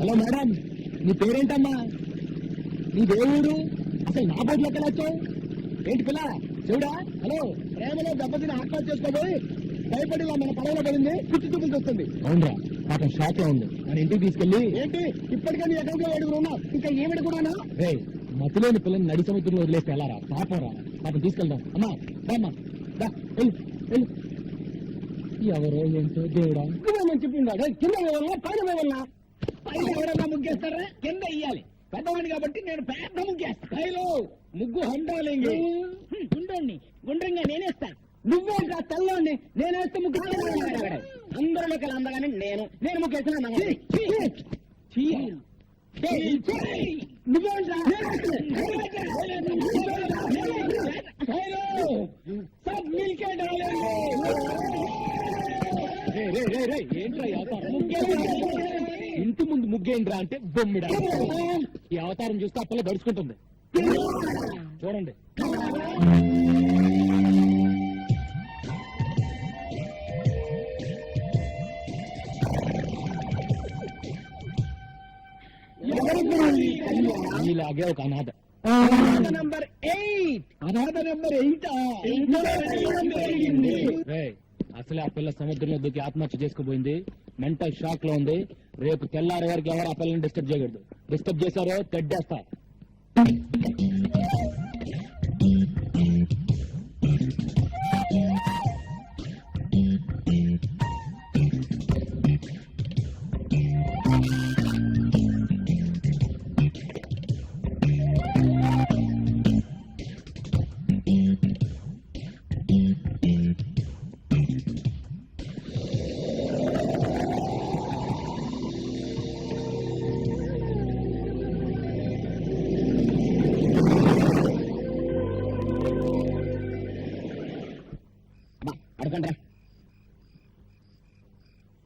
Hello madam, నీ పేరేంటమ్మా? నీ దేవుడు అసలు నా బోర్డులో ఎక్కడ వచ్చావు? ఏంటి పిల్ల చూడా? హలో, ప్రేమలో దెబ్బతిని ఆత్మహత్య చేసుకోబోయి భయపడి మన పడవలో పడింది, పిచ్చి చూపులు వస్తుంది. అవునరా, పాపం షాక్ లో ఉంది. మన ఇంటికి తీసుకెళ్ళి ఏంటి ఇప్పటికే నీ అకౌంట్ లో 7 ఉన్నావు, ఇంకా ఏమిటి కూడానా? రే, మతిలోని పిల్లని నడి సముద్రంలో వదిలేస్తే ఎలా రా? పాపం రా, పాపం తీసుకెళ్దాం. అమ్మా రామ్మా, వెళ్ళు వెళ్ళు. ఎవరో ఏంటో దేవుడా చెప్పిందా? కింద వల్ల పైన వల్ల పైన ఎవరన్నా ముగ్గేస్తారా? కింద ఇయ్యాలి. పెద్దవాడిని కాబట్టి నేను పెద్ద ముగ్గేస్తా. పైలో ముగ్గు హండాలి. గుండ్రండి గుండ్రంగా నేనేస్తా. నువ్వేంటా తెల్లండి? నేనేస్తే ముగ్గు అందరిలో కల అందగానే నేను ముగ్గేస్తున్నా. నువ్వేంట్రా సబ్ మిల్కే ఏంట్రా ఇంటి ముందు ముగ్గేంట్రా అంటే బొమ్మిడా. ఈ అవతారం చూస్తే అప్పలే గడుచుకుంటుంది. చూడండి. ఇలాగే ఒక అనాథ. నంబర్ 8. అనాథ నంబర్ 8. అసలే ఆ పిల్ల సముద్రంలో దూకి ఆత్మహత్య చేసుకుపోయింది. మెంటల్ షాక్ లో ఉంది. రేపు తెల్లారి వరకు ఎవరు ఆ పిల్లని డిస్టర్బ్ చేయకూడదు. డిస్టర్బ్ చేశారో తెడ్డేస్తా.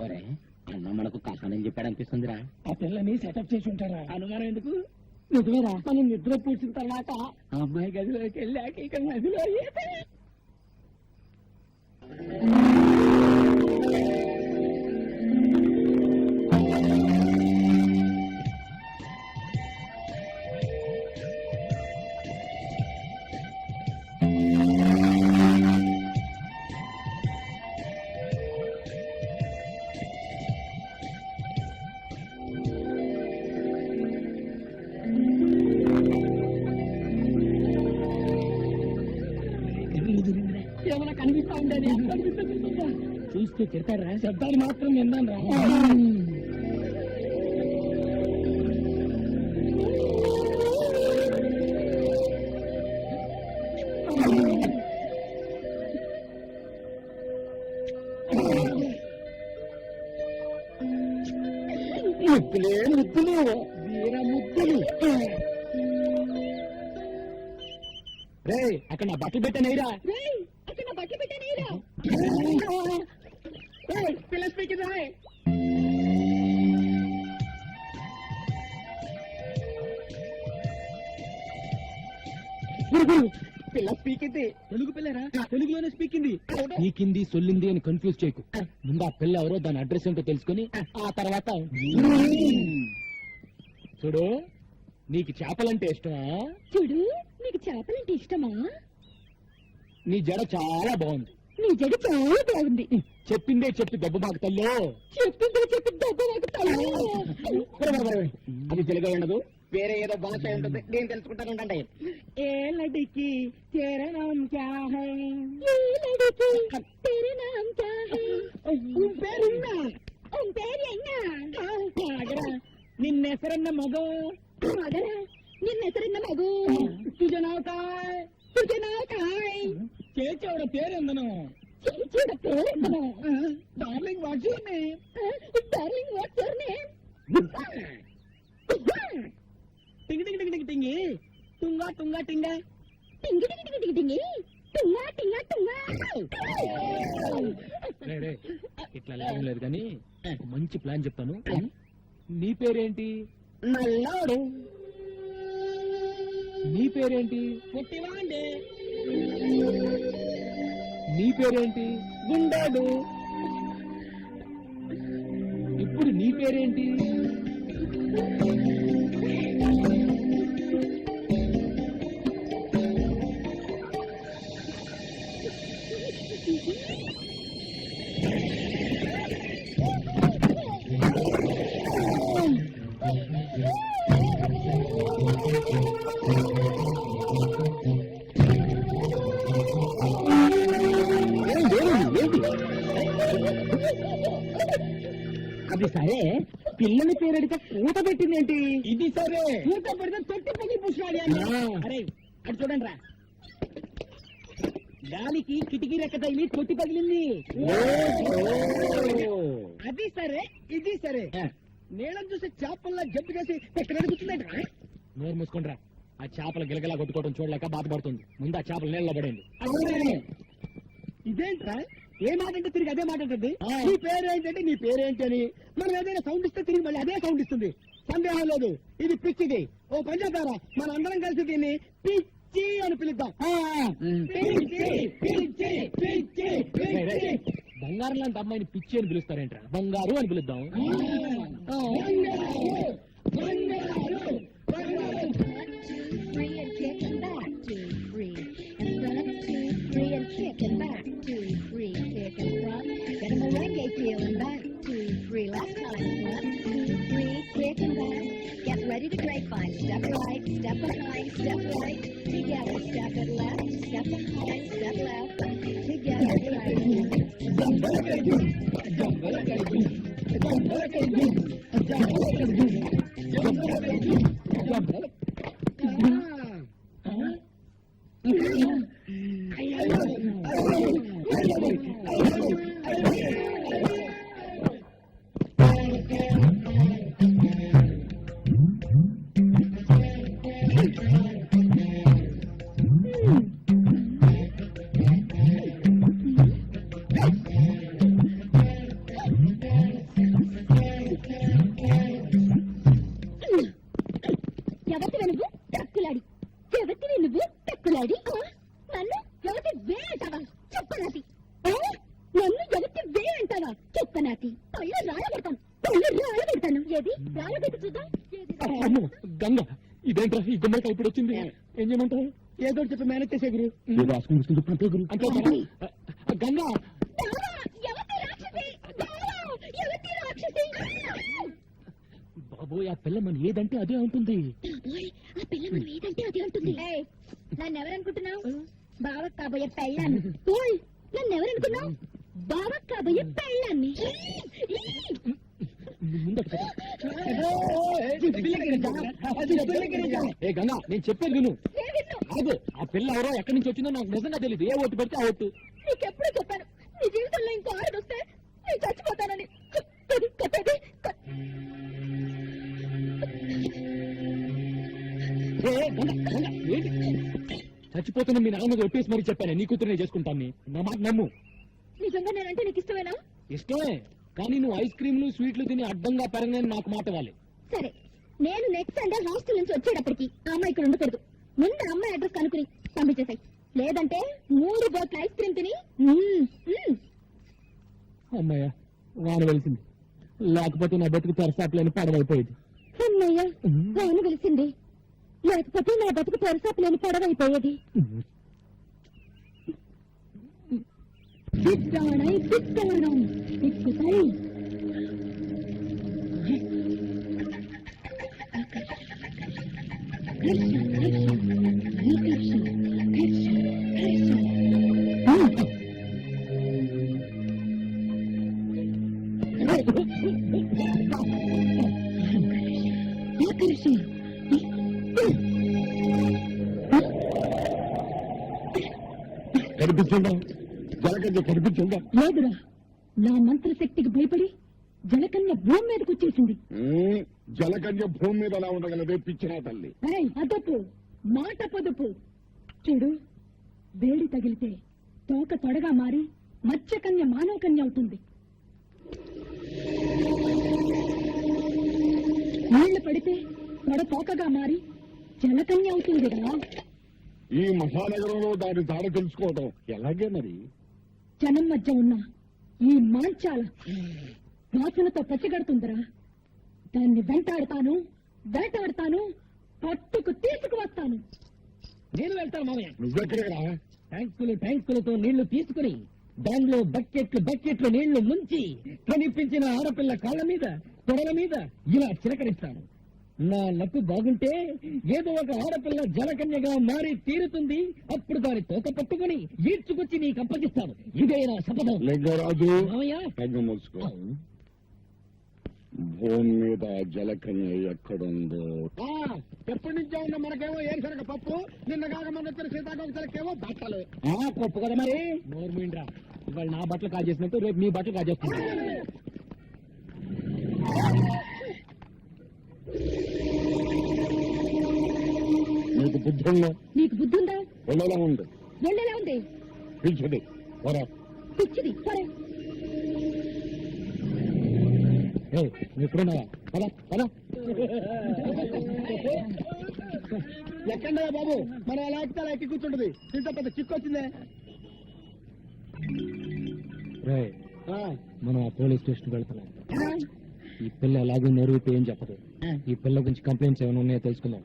ఒరే, అన్న మనకు కహానం చెప్పాడు అనిపిస్తుందిరా. ఆ పిల్లని సెటప్ చేసి ఉంటారా? అనుమానం ఎందుకు? నిజమేరా. మనం నిద్ర పూసిన తర్వాత ఆ అమ్మాయి గదిలోకి వెళ్ళాక ఇక్కడ నదిలో ఏమైనా కనిపిస్తా ఉండేది. చూస్తే చెప్తారా? శబ్దాలు మాత్రం విన్నాను రా. ముద్దులే ముద్దులు, వీర ముద్దులు. రే, అక్కడ నా బట్టలు పెట్టానేరా. పిల్ల స్పీకింగ్ పిల్ల స్పీకింది. తెలుగు పిల్లరా? తెలుగులోనే స్పీకింది. స్పీకింది సొల్లింది అని కన్ఫ్యూజ్ చేయకు. ముందు ఆ పిల్ల ఎవరో దాని అడ్రస్ ఏంటో తెలుసుకుని ఆ తర్వాత చూడు. నీకు చేపలంటే ఇష్టమా? చూడు, నీకు చేపలంటే ఇష్టమా? నీ జడ చాలా బాగుంది. నీ జడ చాలా బాగుంది. చెప్పిందే చెప్పి దెబ్బ మాకు తల్లో. చెప్పిందే చెప్పి దెబ్బ మాకు తల్లో. అది తెలుగు ఉండదు, వేరే ఏదో భాష ఉంటుంది. నేను తెలుసుకుంటాను. ఏ లడికి తేరా నామ్ క్యా హై? ఏ లడికి తేరా నామ్ క్యా హై? నిన్న ಹೆಸರನ್ನ మగ నిన్న ಹೆಸರನ್ನ మగు ചേച്ചിയുടെ പേരെന്തനോ? ചേച്ചിയുടെ പേരെന്തനോ? Darling what's your name? Darling what's your name? టింగి టింగి టింగి టింగి టుంగా టుంగా టింగా టింగి టింగి టింగి టింగి టుంగా టింగా టుంగా. ఇట్లా లేవం లేదు కానీ మంచి ప్లాన్ చెప్తాను. నీ పేరేంటి? నల్లోడు. నీ పేరేంటి? పుట్టివాండే. నీ పేరేంటి? గుండోడు. ఇప్పుడు నీ పేరేంటి? అది సరే, పిల్లని పేరడితే కూత పెట్టిందేంటి? ఇది సరే, కూత పెడితే తొట్టి పగి పుష్పాలి. అరే అటు చూడండి రా, గాలికి కిటికీ రెక్క తగిలి తొట్టి పగిలింది. అది సరే, ఇది సరే, నీళ్ళని చూసి చేపల్లా జంపు చేసి ఎక్కడ అడుగుతుందంట. నోరు మూసుకుండ్రా. ఆ చేపలు గిలగలా కొట్టుకోవడం చూడలేక బాధపడుతుంది. ముందు ఆ చేపలు నీళ్ళలో పడండి. ఇదేంట్రా, ఏ మాట అంటే తిరిగి అదే మాట అంటుంది. నీ పేరేంటంటే నీ పేరేంటి అని మనం ఏదైనా సౌండ్ ఇస్తే తిరిగి మళ్ళీ అదే సౌండ్ ఇస్తుంది. సందేహం లేదు, ఇది పిచ్చిది. ఓ పంచాతారా, మన అందరం కలిసి దీన్ని పిచ్చి అని పిలుద్దాం. పిచ్చి, పిచ్చి, పిచ్చి, పిచ్చి. బంగారం లాంటి అమ్మాయిని పిచ్చి అని పిలుస్తారేంట్రా? బంగారు అని పిలుద్దాం. Last time, 1, 2, 3, kick and back. Get ready to grapevine. Step right, step behind, step right. Together, step it left, step behind, step left. Together, right. ఎవరివి నువ్వు టక్కులాడి, ఎవరివి నువ్వు టక్కులాడి? నన్ను ఎవరి వే అంటావా? చెప్పనాటి. నన్ను ఎవరి వే అంటావా? చెప్పనాటి. పళ్ళు రాయబెడతాను, పళ్ళు రాయబెడతాను. ఏది రాయబెట్టి చూద్దాం. అమ్మో, గంగ, ఇదేంట్రా ఈ గుమ్మడికాయ ఇప్పుడు వచ్చింది? ఏం చేయమంటావు? ఏదో ఒకటి చెప్పి మేనేజ్ చేసే గురు. అంటే గంగ, ఎవరి రాక్షసి? ఎవరి రాక్షసి? బాబోయ్, ఆ పిల్ల మన ఏదంటే అదే ఉంటుంది. ఆ పిల్ల మనం ఏదంటే అదే ఉంటుంది. నన్ను ఎవరనుకుంటున్నావు? బావ కాబోయే పెళ్ళాన్ని. నన్ను ఎవరనుకున్నావు? బావ కాబోయే పెళ్ళాన్ని. ఏ గంగా, నేను చెప్పేది విను. కాదు, ఆ పిల్ల ఎవరో ఎక్కడి నుంచి వచ్చిందో నాకు నిజంగా తెలియదు. ఏ ఓటు పెడితే ఆ ఓటు. నీకెప్పుడు చెప్పాను, నీ జీవితంలో ఇంకో ఆరు వస్తే నేను చచ్చిపోతానని. చచ్చిపోతున్న మీ నాన్న ఒట్టేసి మరీ చెప్పాను, నీ కూతురునే చేసుకుంటాను. నా మాట నమ్ము. నిజంగా నేనంటే నీకు ఇష్టమేనా? ఇష్టమే, కానీ నువ్వు ఐస్ క్రీమ్లు స్వీట్లు తిని అడ్డంగా పెరగని నాకు మాట ఇవ్వాలి. సరే, నేను నెక్స్ట్ సండే హాస్టల్ నుంచి వచ్చేటప్పటికి ఆ అమ్మాయి ఇక్కడ ఉండకూడదు. ముందు అమ్మాయి అడ్రస్ కనుక్కుని పంపించేసాయి. లేదంటే 3 బోట్ల ఐస్ క్రీమ్ తిని అమ్మాయ్యా, వాన వెలిసింది. లేకపోతే నా బతుకు తెరసాట్లేని పడవైపోయేది. అమ్మయ్య, వాన వెలిసింది. లేకపోతే నా బతుకు తెరసాట్లేని పడవైపోయేది. బిడ్డాడై బిడ్డాడం ఎక్కుతాయి. కనిపించిందా? జలకన్య కనిపించిందా? లేదురా, నా మంత్రశక్తికి భయపడి జలకన్య భూమి మీదకి వచ్చేసింది. జలకన్య భూమి మీద ఎలా ఉండగలదే పిచ్చినా తల్లి? అదపు మాట పొదుపు. చూడు, వేడి తగిలితే తోక తొడగా మారి మత్స్యకన్య మానవ కన్య అవుతుంది. నీళ్లు పడితే తొడ తోకగా మారి జలకన్య అవుతుంది కదా. ఈ మహానగరంలో దాని దాడ తెలుసుకోవడం ఎలాగే మరి? జనం మధ్య ఉన్న ఈ మాంచాల వాసనతో పచ్చిగడుతుందిరా. దాన్ని వేటాడతాను, పట్టుకు తీసుకువస్తాను. నేను వెళ్తాను మామయ్య. నువ్వెక్కడికి ట్యాంకులతో నీళ్లు తీసుకుని దానిలో బకెట్లు నీళ్లు ముంచి కనిపించిన ఆడపిల్ల కాళ్ళ మీద తొడల మీద ఇలా చిలకరిస్తాను. నా లక్కు బాగుంటే ఏదో ఒక ఆడపిల్ల జలకన్యగా మారి తీరుతుంది. అప్పుడు దాని తోక పట్టుకుని ఈడ్చుకొచ్చి నీకు అప్పగిస్తాను. ఇదే నా శపథం. లింగరాజు మామయ్య తగ్గ మూసుకో. భూమి మీద జలకన్య ఎక్కడుందో ఎప్పటి నుంచో ఉన్న మనకేమో ఏరుశనగ పప్పు, నిన్న కాక మన వచ్చిన సీతాకోకలకేమో బట్టలు. గొప్ప కదా మరి. నోర్మీండ్రా, ఇవాళ నా బట్టలు కాజేసినట్టు రేపు మీ బట్టలు కాజేస్తుంది. నీకు బుద్ధి ఉందా? నీకు బుద్ధి ఉందా? ఒళ్ళలా ఉంది. ఒళ్ళెలా ఉంది? పిలిచింది వరా. పిచ్చిది సరే. ఎక్కడున్నావా? ఎక్కండా బాబు, మనం అలా ఎక్కితే అలా ఎక్కి కూర్చుంటది. ఇంత పెద్ద చిక్కు వచ్చిందే. మనం ఆ పోలీస్ స్టేషన్ వెళ్తున్నాం. ఈ పిల్ల ఎలాగో నోరు ఏం చెప్పదు. ఈ పిల్ల గురించి కంప్లైంట్స్ ఏమైనా ఉన్నాయో తెలుసుకుందాం.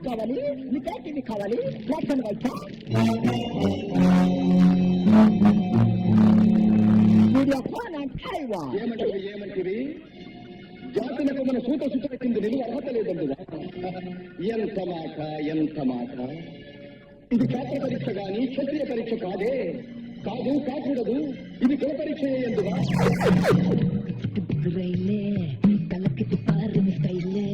కావాలి నీకేంటి కావాలి? ఏమంటిది జాతులకు మన సూత పెట్టింది నిలువ అర్హత లేదండువా? ఎంత మాట. ఇది క్షేత్ర పరీక్ష గాని క్షత్రియ పరీక్ష కాకూడదు. ఇది కుల పరీక్ష ఎందువా? తలకి తిప్పారు స్టైలే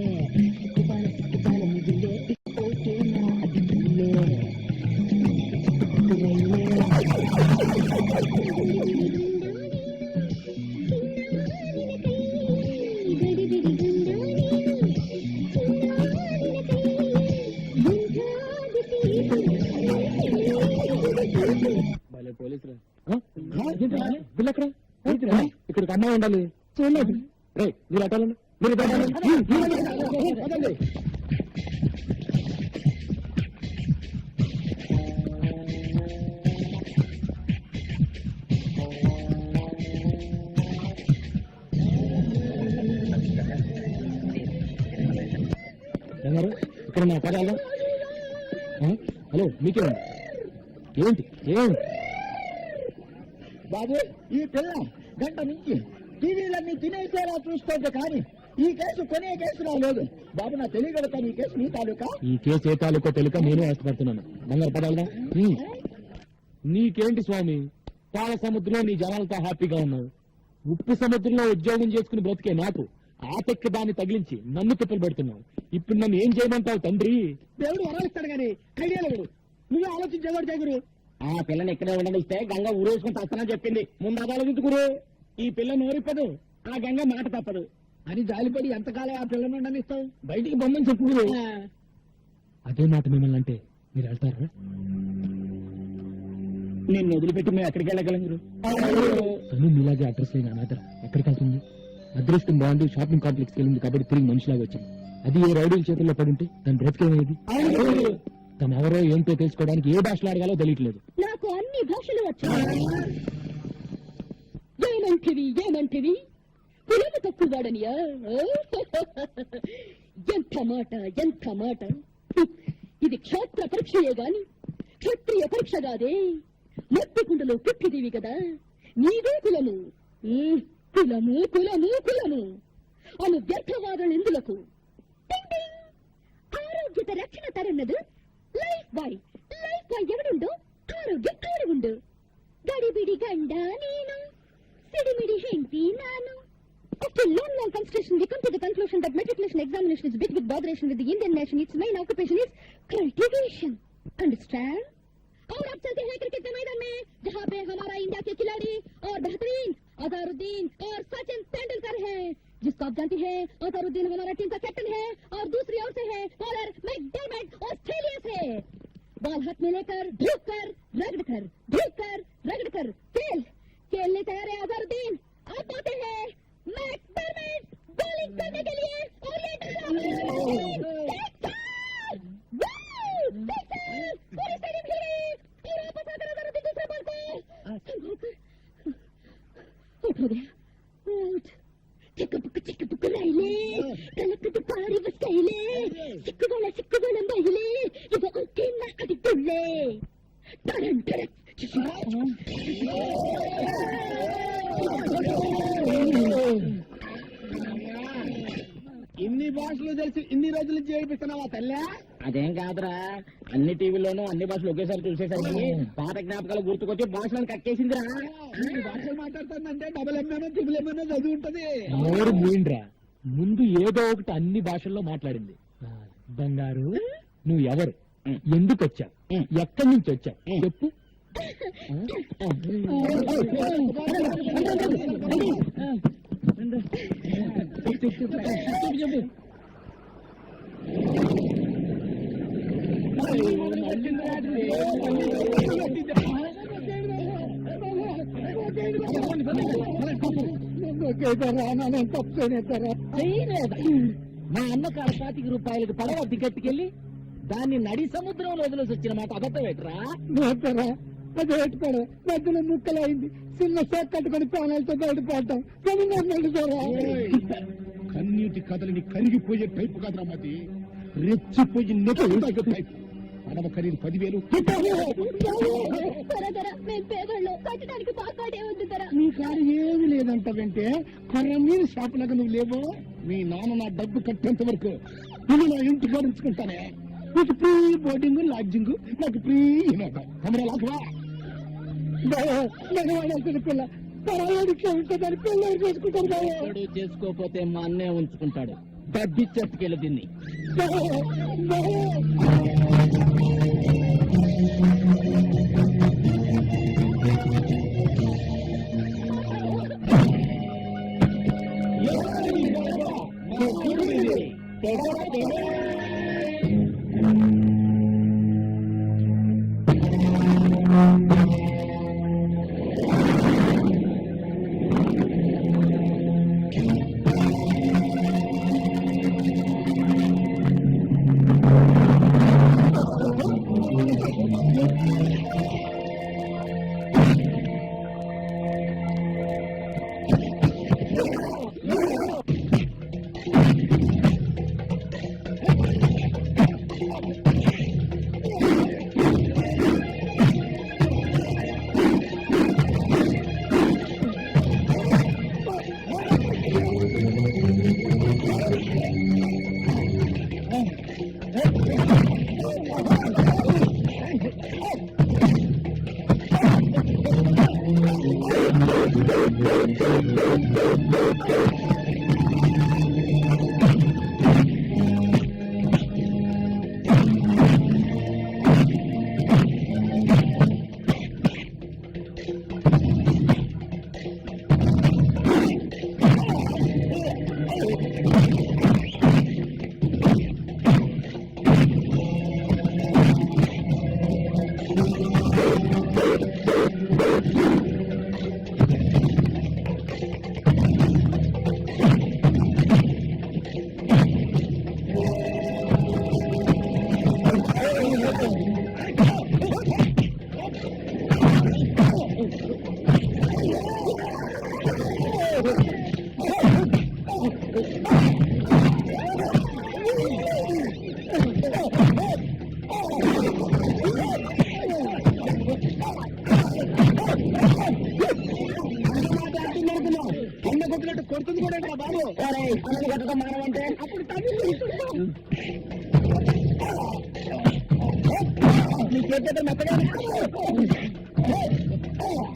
పోలీసులు ఇక్కడికి అమ్మాయి ఉండాలి. చూడలేదు. మీరు అట్టాలండి. మీరు ఇక్కడ నా పదాలు. హలో, మీకేమండి? ఏంటి బాబు, ఈ పిల్ల గంట నుంచి టీవీలన్నీ తినేసేలా చూస్తుంటే కానీ ఈ కేసు కొనే కేసు రాలేదు. బాబు, నా తెలియగలుగుతాను ఈ కేసు నీ తాలూకా. ఈ కేసు ఏ తాలూకో తెలియక నేనే ఇష్టపడుతున్నాను. బంగారు పదాలుగా. నీకేంటి స్వామి, పాల సముద్రంలో నీ జనాలతో హ్యాపీగా ఉన్నావు. ఉప్పు సముద్రంలో ఉద్యోగం చేసుకుని బ్రతికే నాకు ఆసక్తి దాన్ని తగిలించి నన్ను తిప్పలు పెడుతున్నావు. ఇప్పుడు నన్ను ఏం చేయమంటావు తండ్రి? దేవుడు వరాలిస్తాడు కానీ ఐడియా లేడు. నువ్వే ఆలోచించేవాడు జగురు. ఆ పిల్లని ఇక్కడే ఉండనిస్తే గంగ ఊరేసుకుని వస్తానని చెప్పింది. ముందు ఆలోచించుకురు. ఈ పిల్ల నోరిప్పదు, ఆ గంగ మాట తప్పదు అని జాలిపడి ఎంతకాలం ఆ పిల్లను ఉండనిస్తావు? బయటికి బొమ్మని చెప్పుకురు. అదే మాట మిమ్మల్ని అంటే మీరు వెళ్తారా? నిన్ను వదిలిపెట్టి మేము ఎక్కడికి వెళ్ళగలం? తను మీలాగే అడ్రస్ లేని అనాథ ఎక్కడికి వెళ్తుంది? అదృష్టం బాగుంది, షాపింగ్ కాంప్లెక్స్కి వెళ్ళింది కాబట్టి తిరిగి మనిషిలాగా వచ్చింది. అది ఏ రౌడీల చేతుల్లో పడుంటే దాని బ్రతికేమయ్యేది? తను ఎవరో ఏంటో తెలుసుకోవడానికి ఏ భాషలో అడగాలో తెలియట్లేదు. నాకు అన్ని భాషలు వచ్చాయి. ఏమంటివి కులము తక్కువ వాడనియా? ఎంత మాట. ఇది క్షేత్ర పరీక్షయే గాని క్షత్రియ పరీక్ష కాదే. మట్టి కుండలో పుట్టిదివి కదా, నీదే కులము. కులము అను వ్యర్థవాదం ఎందులకు? ఆరోగ్యత రక్షణ తరన్నదు లైఫ్ బాయ్ ఎవడుండో ఆరోగ్యం ఆడుండు. గడిబిడి గండ నేను, సిడిమిడి హెంటి నాను. After long consideration, we come to the conclusion that matriculation examination is big with botheration with the Indian nation. Its main occupation is cultivation. Understand? और अब चलते हैं क्रिकेट के मैदान में, जहाँ पे हमारा इंडिया के खिलाड़ी और बेहतरीन अजहरुद्दीन और सचिन तेंदुलकर हैं, जिसको आप जानते हैं अजहरुद्दीन हमारा टीम का कैप्टन है और दूसरी ओर से है बॉलर मैकडेर्मट और बॉल हाथ में लेकर ढूक कर रगड़ कर खेल खेलने तैयार है अजहरुद्दीन। अब आते हैं मैकडरमट बॉलिंग करने के लिए और ये पूरी स्टेडियम हिल गई और वापस आकर अजहरुद्दीन दूसरे बॉल को आउट हो गया। आउट చిక్కుపుక్కు రైలే కలక్కు పారి వస్తైలే సిక్కుగోళ మహిళే ఇది ఒకేనా అది తుళ్ళే టరంటర ఇన్ని భాషలు తెలిసి ఇన్ని రోజులు చేయిస్తున్నావా తల్లా? అదేం కాదురా, అన్ని టీవీలోనూ అన్ని భాషలు ఒకేసారి చూసేసరికి పాత జ్ఞాపకాలు గుర్తుకొచ్చి భాషలను కక్కేసిందిరా. ఇన్ని భాషలు మాట్లాడుతుందంటే డబుల్ ఎంఏనో ట్రిపుల్ ఎంఏనో చదువు ఉంటది. నోరు మూయిండ్రా, ముందు ఏదో ఒకటి అన్ని భాషల్లో మాట్లాడింది. బంగారు, నువ్వు ఎవరు, ఎందుకు వచ్చావు, ఎక్కడి నుంచి వచ్చావు చెప్పు. చెప్పు మా అన్న కాడ ₹25 పడవ టికెట్కెళ్ళి దాన్ని నడి సముద్రంలో వదిలేసి వచ్చిన మాట అబద్ధం పెట్టరా? అది పెట్టుకోడు మధ్యలో ముక్కలైంది, చిన్న సేక్ కట్టుకొని ప్రాణాలతో బయటపడటం కన్నీటి కథలని కరిగిపోయే టైపు కాదురా మతి, రెచ్చిపోయి నెట్టు టైపు. పడవ ఖరీదు 10,000. మేము పేదోళ్ళు కట్టడానికి పాకాడే ఉంది ధర. నీ కారు ఏమి లేదంటావంటే కొర్ర మీరు షాపులకు నువ్వు లేవు. మీ నాన్న నా డబ్బు కట్టేంత వరకు నువ్వు నా ఇంటికి ఉంచుకుంటానే. నీకు ఫ్రీ బోర్డింగ్ లాడ్జింగ్, నాకు ఫ్రీ తమరా లాభవా మగవాళ్ళ పిల్ల పరాడికి ఉంటుందని పిల్లలు చేసుకుంటారు. చేసుకోపోతే మా అన్నయ్య ఉంచుకుంటాడు. డబ్బి చెప్పుకెళ్ళి దీన్ని. కొడుతుంది కూడా బాబు. కొట్టడం మానవంటే అప్పుడు నీ చేతి మెత్తగా